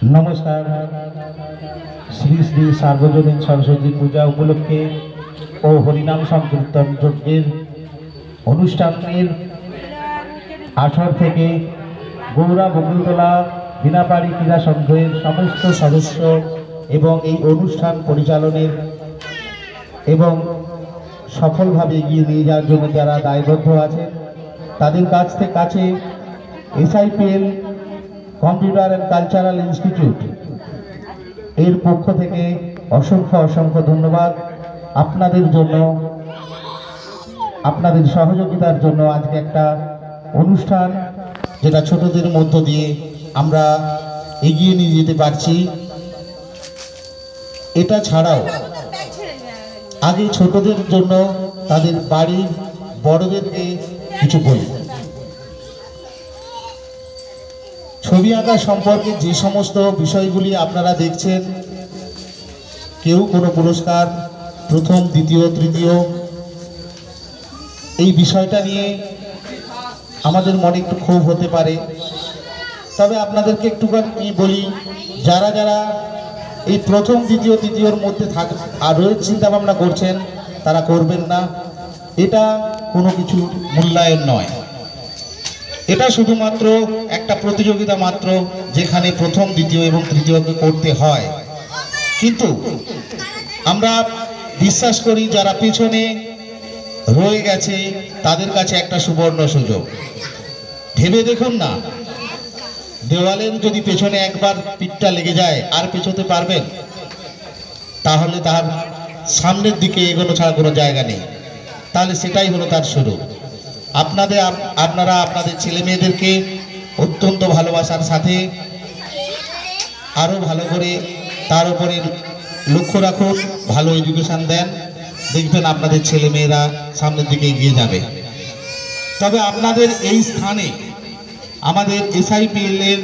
नमस्कार। श्री श्री सार्वजनीन सरस्वती पूजा उपलक्षे और हरिनाम संकीर्तन यज्ञेर अनुष्ठानेर आसर थेके गौरा बकुलतला बिनापाड़ी क्रीड़ा संघेर समस्त सदस्य एवं এই অনুষ্ঠান পরিচালনের এবং সফলভাবে এগিয়ে নিয়ে যাওয়ার জন্য যারা দায়বদ্ধ আছেন তাদের কাছে এসআইপিএল কম্পিউটার অ্যান্ড কালচারাল ইনস্টিটিউট এর পক্ষ থেকে অসংখ্য ধন্যবাদ। আপনাদের জন্য, আপনাদের সহযোগিতার জন্য আজকে একটা অনুষ্ঠান যেটা ছোটদের মধ্য দিয়ে আমরা এগিয়ে নিয়ে যেতে পারছি। এটা ছাড়াও আগে ছোটদের জন্য তাদের বাড়ির বড়দেরকে কিছু বলি। ছবি আঁকা সম্পর্কে যে সমস্ত বিষয়গুলি আপনারা দেখছেন, কেউ কোনো পুরস্কার প্রথম, দ্বিতীয়, তৃতীয়, এই বিষয়টা নিয়ে আমাদের মনে একটু ক্ষোভ হতে পারে। তবে আপনাদেরকে একটুখানি বলি, যারা যারা এই প্রথম, দ্বিতীয়, তৃতীয়র মধ্যে আরও চিন্তা ভাবনা করছেন তারা করবেন না। এটা কোনো কিছু মূল্যায়ন নয়, এটা শুধুমাত্র একটা প্রতিযোগিতা মাত্র, যেখানে প্রথম, দ্বিতীয় এবং তৃতীয়কে করতে হয়। কিন্তু আমরা বিশ্বাস করি যারা পিছনে রয়ে গেছে তাদের কাছে একটা সুবর্ণ সুযোগ। ভেবে দেখুন না, দেওয়ালের যদি পেছনে একবার পিঠটা লেগে যায় আর পেছোতে পারবেন? তাহলে তার সামনের দিকে এগোনো ছাড়া কোনো জায়গা নেই। তাহলে সেটাই হলো তার শুরু। আপনারা আপনাদের ছেলে মেয়েদেরকে অত্যন্ত ভালোবাসার সাথে আরও ভালো করে তার উপরে লক্ষ্য রাখুন, ভালো এডুকেশন দেন, দেখবেন আপনাদের ছেলে মেয়েরা সামনের দিকে এগিয়ে যাবে। তবে আপনাদের এই স্থানে আমাদের এসআইপিএল এর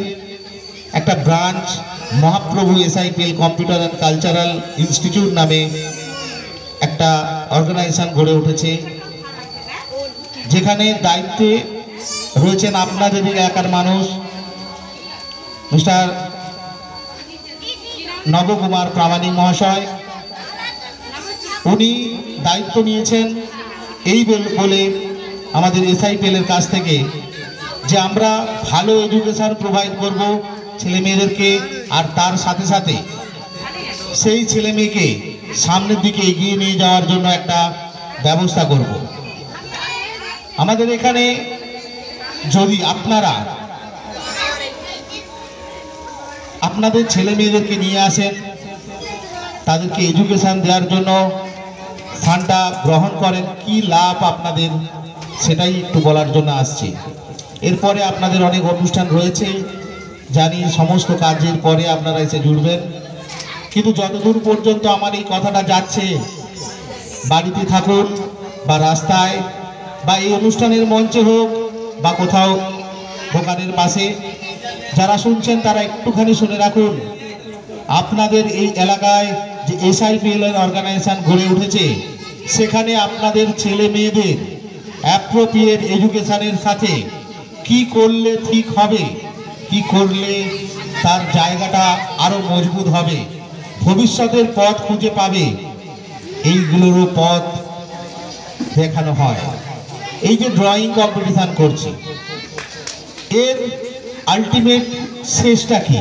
একটা branch, Mahaprabhu এসআইপিএল computer and cultural institute নামে একটা অর্গানাইজেশন গড়ে উঠেছে, যেখানে দায়িত্বে রয়েছেন আপনাদের এলাকার মানুষ মিস্টার নবকুমার প্রামাণিক মহাশয়। উনি দায়িত্ব নিয়েছেন এই বলে আমাদের এসআইপিএল এর কাছ থেকে যে আমরা ভালো এডুকেশন প্রোভাইড করব ছেলে মেয়েদেরকে, আর তার সাথে সাথে সেই ছেলে মেয়েকে সামনের দিকে এগিয়ে নিয়ে যাওয়ার জন্য একটা ব্যবস্থা করব। আমাদের এখানে যদি আপনারা আপনাদের ছেলে মেয়েদেরকে নিয়ে আসেন, তাদেরকে এডুকেশন দেওয়ার জন্য ফান্ডটা গ্রহণ করেন, কি লাভ আপনাদের সেটাই একটু বলার জন্য আসছি। এরপরে আপনাদের অনেক অনুষ্ঠান রয়েছে, জানি সমস্ত কাজের পরে আপনারা এসে জুড়বেন। কিন্তু যতদূর পর্যন্ত আমার এই কথাটা যাচ্ছে, বাড়িতে থাকুন বা রাস্তায় বা এই অনুষ্ঠানের মঞ্চে হোক বা কোথাও দোকানের পাশে, যারা শুনছেন তারা একটুখানি শুনে রাখুন, আপনাদের এই এলাকায় যে এসআইপিএল এর অর্গানাইজেশন গড়ে উঠেছে, সেখানে আপনাদের ছেলে মেয়েদের অ্যাপ্রোপ্রিয়েট এডুকেশনের সাথে কি করলে ঠিক হবে, কি করলে তার জায়গাটা আরো মজবুত হবে, ভবিষ্যতের পথ খুঁজে পাবে, এইগুলোরও পথ দেখানো হয়। এই যে ড্রয়িং কম্পিটিশন করছি, এর আলটিমেট শেষটা কি?